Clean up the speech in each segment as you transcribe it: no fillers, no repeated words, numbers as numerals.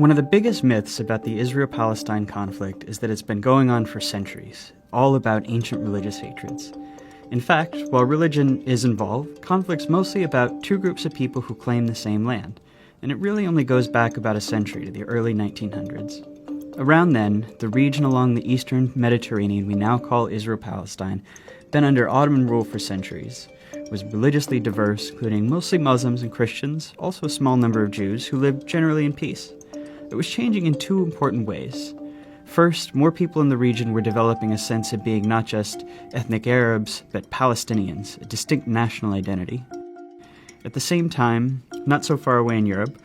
One of the biggest myths about the Israel-Palestine conflict is that it's been going on for centuries, all about ancient religious hatreds. In fact, while religion is involved, conflict's mostly about two groups of people who claim the same land, and it really only goes back about a century to the early 1900s. Around then, the region along the eastern Mediterranean we now call Israel-Palestine, been under Ottoman rule for centuries, was religiously diverse, including mostly Muslims and Christians, also a small number of Jews who lived generally in peace. It was changing in two important ways. First, more people in the region were developing a sense of being not just ethnic Arabs, but Palestinians, a distinct national identity. At the same time, not so far away in Europe,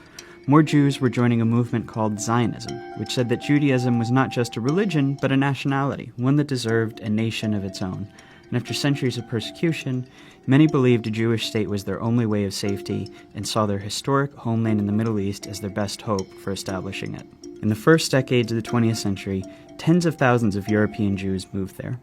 more Jews were joining a movement called Zionism, which said that Judaism was not just a religion, but a nationality, one that deserved a nation of its own. And after centuries of persecution, many believed a Jewish state was their only way of safety and saw their historic homeland in the Middle East as their best hope for establishing it. In the first decades of the 20th century, tens of thousands of European Jews moved there.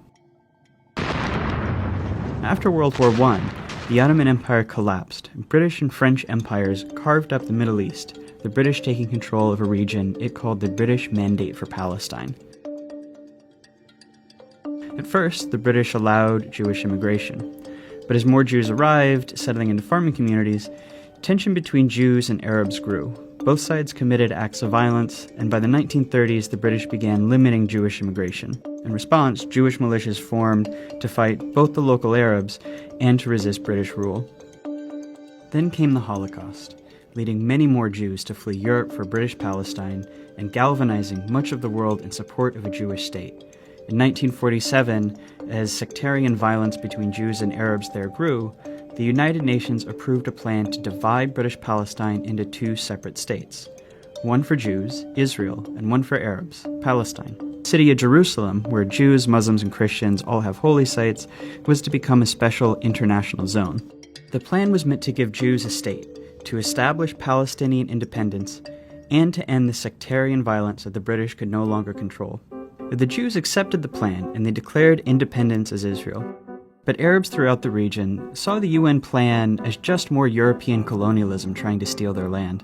After World War I, the Ottoman Empire collapsed, and British and French empires carved up the Middle East, the British taking control of a region it called the British Mandate for Palestine. At first, the British allowed Jewish immigration. But as more Jews arrived, settling into farming communities, tension between Jews and Arabs grew. Both sides committed acts of violence, and by the 1930s, the British began limiting Jewish immigration. In response, Jewish militias formed to fight both the local Arabs and to resist British rule. Then came the Holocaust, leading many more Jews to flee Europe for British Palestine and galvanizing much of the world in support of a Jewish state. In 1947, as sectarian violence between Jews and Arabs there grew, the United Nations approved a plan to divide British Palestine into two separate states. One for Jews, Israel, and one for Arabs, Palestine. The city of Jerusalem, where Jews, Muslims, and Christians all have holy sites, was to become a special international zone. The plan was meant to give Jews a state, to establish Palestinian independence, and to end the sectarian violence that the British could no longer control. The Jews accepted the plan, and they declared independence as Israel. But Arabs throughout the region saw the UN plan as just more European colonialism trying to steal their land.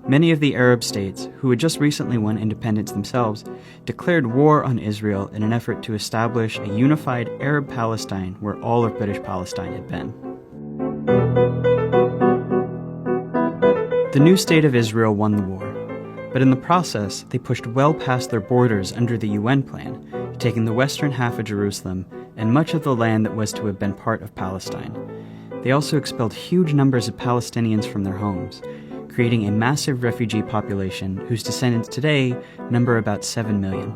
Many of the Arab states, who had just recently won independence themselves, declared war on Israel in an effort to establish a unified Arab Palestine where all of British Palestine had been. The new state of Israel won the war. But in the process, they pushed well past their borders under the UN plan, taking the western half of Jerusalem and much of the land that was to have been part of Palestine. They also expelled huge numbers of Palestinians from their homes, creating a massive refugee population whose descendants today number about 7 million.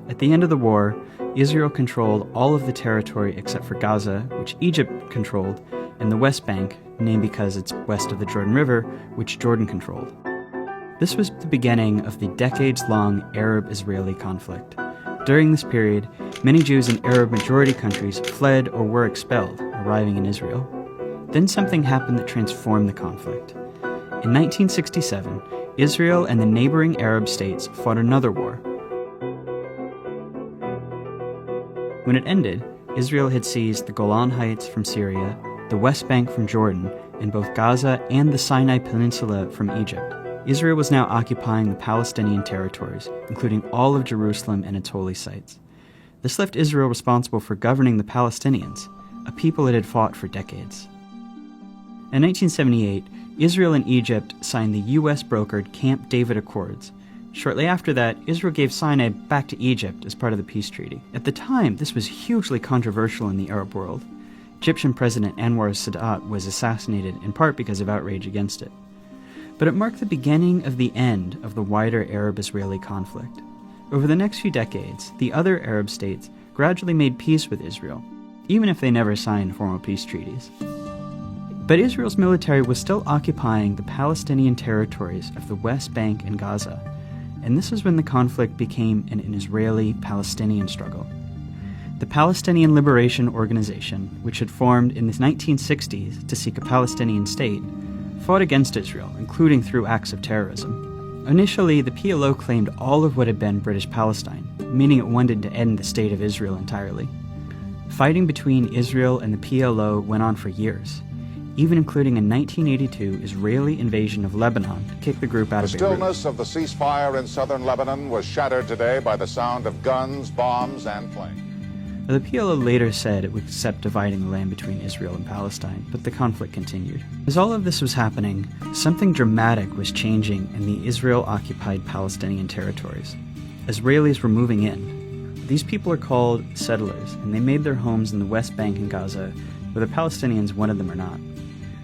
At the end of the war, Israel controlled all of the territory except for Gaza, which Egypt controlled, and the West Bank, named because it's west of the Jordan River, which Jordan controlled. This was the beginning of the decades-long Arab-Israeli conflict. During this period, many Jews in Arab-majority countries fled or were expelled, arriving in Israel. Then something happened that transformed the conflict. In 1967, Israel and the neighboring Arab states fought another war. When it ended, Israel had seized the Golan Heights from Syria, the West Bank from Jordan, and both Gaza and the Sinai Peninsula from Egypt. Israel was now occupying the Palestinian territories, including all of Jerusalem and its holy sites. This left Israel responsible for governing the Palestinians, a people it had fought for decades. In 1978, Israel and Egypt signed the US-brokered Camp David Accords. Shortly after that, Israel gave Sinai back to Egypt as part of the peace treaty. At the time, this was hugely controversial in the Arab world. Egyptian President Anwar Sadat was assassinated in part because of outrage against it. But it marked the beginning of the end of the wider Arab-Israeli conflict. Over the next few decades, the other Arab states gradually made peace with Israel, even if they never signed formal peace treaties. But Israel's military was still occupying the Palestinian territories of the West Bank and Gaza, and this is when the conflict became an Israeli-Palestinian struggle. The Palestinian Liberation Organization, which had formed in the 1960s to seek a Palestinian state, fought against Israel, including through acts of terrorism. Initially, the PLO claimed all of what had been British Palestine, meaning it wanted to end the state of Israel entirely. Fighting between Israel and the PLO went on for years. even including a 1982 Israeli invasion of Lebanon to kick the group out of Beirut. The stillness of the ceasefire in southern Lebanon was shattered today by the sound of guns, bombs, and flames. The PLO later said it would accept dividing the land between Israel and Palestine, but the conflict continued. As all of this was happening, something dramatic was changing in the Israel-occupied Palestinian territories. Israelis were moving in. These people are called settlers, and they made their homes in the West Bank and Gaza, whether Palestinians wanted them or not.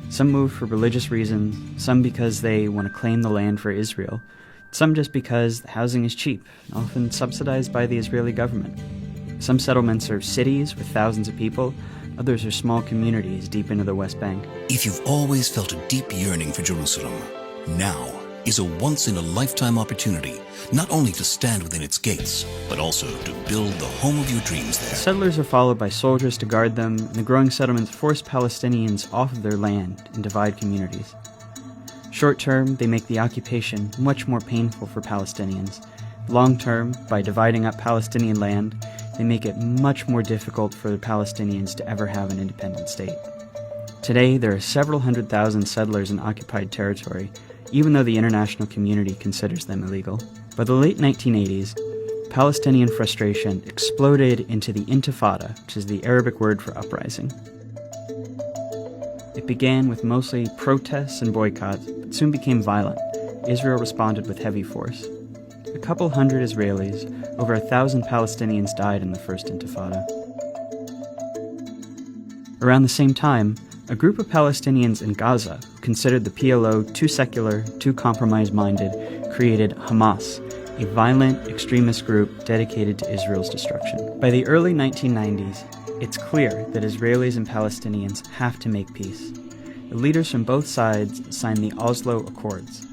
Some moved for religious reasons, some because they want to claim the land for Israel, some just because the housing is cheap, often subsidized by the Israeli government. Some settlements are cities with thousands of people, others are small communities deep into the West Bank. If you've always felt a deep yearning for Jerusalem, now is a once-in-a-lifetime opportunity not only to stand within its gates, but also to build the home of your dreams there. Settlers are followed by soldiers to guard them, and the growing settlements force Palestinians off of their land and divide communities. Short term, they make the occupation much more painful for Palestinians. Long term, by dividing up Palestinian land, they make it much more difficult for the Palestinians to ever have an independent state. Today, there are several 100,000 settlers in occupied territory, even though the international community considers them illegal. By the late 1980s, Palestinian frustration exploded into the Intifada, which is the Arabic word for uprising. It began with mostly protests and boycotts, but soon became violent. Israel responded with heavy force. A couple hundred Israelis, over 1,000 Palestinians died in the First Intifada. Around the same time, a group of Palestinians in Gaza, who considered the PLO too secular, too compromise-minded, created Hamas, a violent extremist group dedicated to Israel's destruction. By the early 1990s, it's clear that Israelis and Palestinians have to make peace. The leaders from both sides signed the Oslo Accords.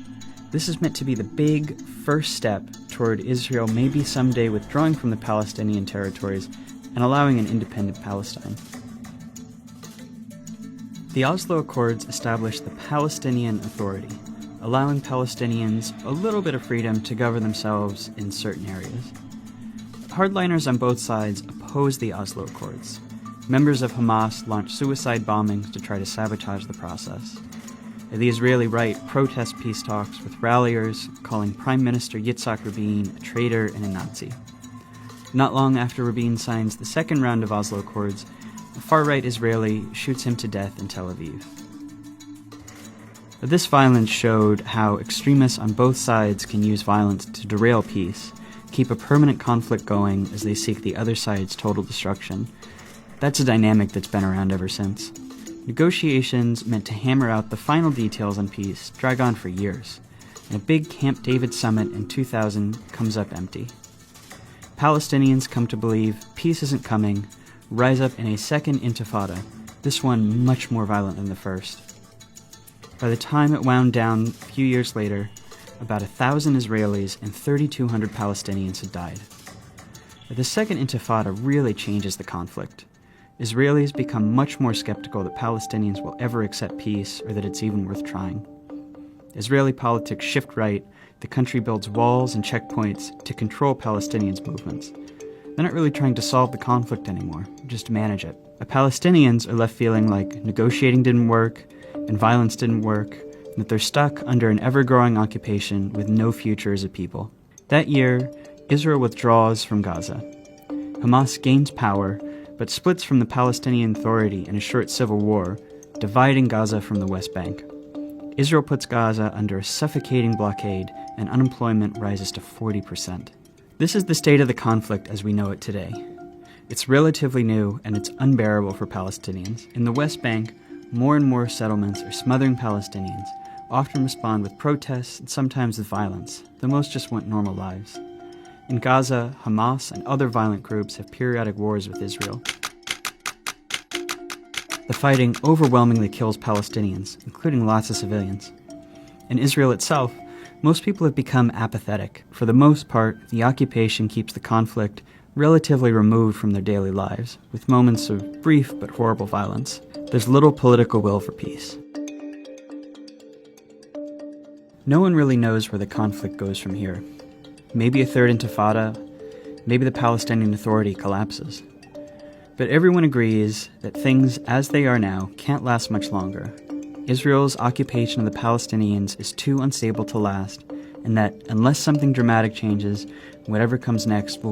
This is meant to be the big first step toward Israel maybe someday withdrawing from the Palestinian territories and allowing an independent Palestine. The Oslo Accords established the Palestinian Authority, allowing Palestinians a little bit of freedom to govern themselves in certain areas. Hardliners on both sides opposed the Oslo Accords. Members of Hamas launched suicide bombings to try to sabotage the process. The Israeli right protests peace talks with ralliers calling Prime Minister Yitzhak Rabin a traitor and a Nazi. Not long after Rabin signs the second round of Oslo Accords, a far-right Israeli shoots him to death in Tel Aviv. This violence showed how extremists on both sides can use violence to derail peace, keep a permanent conflict going as they seek the other side's total destruction. That's a dynamic that's been around ever since. Negotiations meant to hammer out the final details on peace drag on for years, and a big Camp David summit in 2000 comes up empty. Palestinians come to believe peace isn't coming, rise up in a second intifada, this one much more violent than the first. By the time it wound down a few years later, about 1,000 Israelis and 3,200 Palestinians had died. The second intifada really changes the conflict. Israelis become much more skeptical that Palestinians will ever accept peace or that it's even worth trying. Israeli politics shift right, the country builds walls and checkpoints to control Palestinians' movements. They're not really trying to solve the conflict anymore, just to manage it. The Palestinians are left feeling like negotiating didn't work, and violence didn't work, and that they're stuck under an ever-growing occupation with no future as a people. That year, Israel withdraws from Gaza. Hamas gains power, but splits from the Palestinian Authority in a short civil war, dividing Gaza from the West Bank. Israel puts Gaza under a suffocating blockade, and unemployment rises to 40%. This is the state of the conflict as we know it today. It's relatively new, and it's unbearable for Palestinians. In the West Bank, more and more settlements are smothering Palestinians, often respond with protests and sometimes with violence, though most just want normal lives. In Gaza, Hamas and other violent groups have periodic wars with Israel. The fighting overwhelmingly kills Palestinians, including lots of civilians. In Israel itself, most people have become apathetic. For the most part, the occupation keeps the conflict relatively removed from their daily lives, with moments of brief but horrible violence. There's little political will for peace. No one really knows where the conflict goes from here. Maybe a third intifada, maybe the Palestinian Authority collapses. But everyone agrees that things as they are now can't last much longer, Israel's occupation of the Palestinians is too unstable to last, and that unless something dramatic changes, whatever comes next will be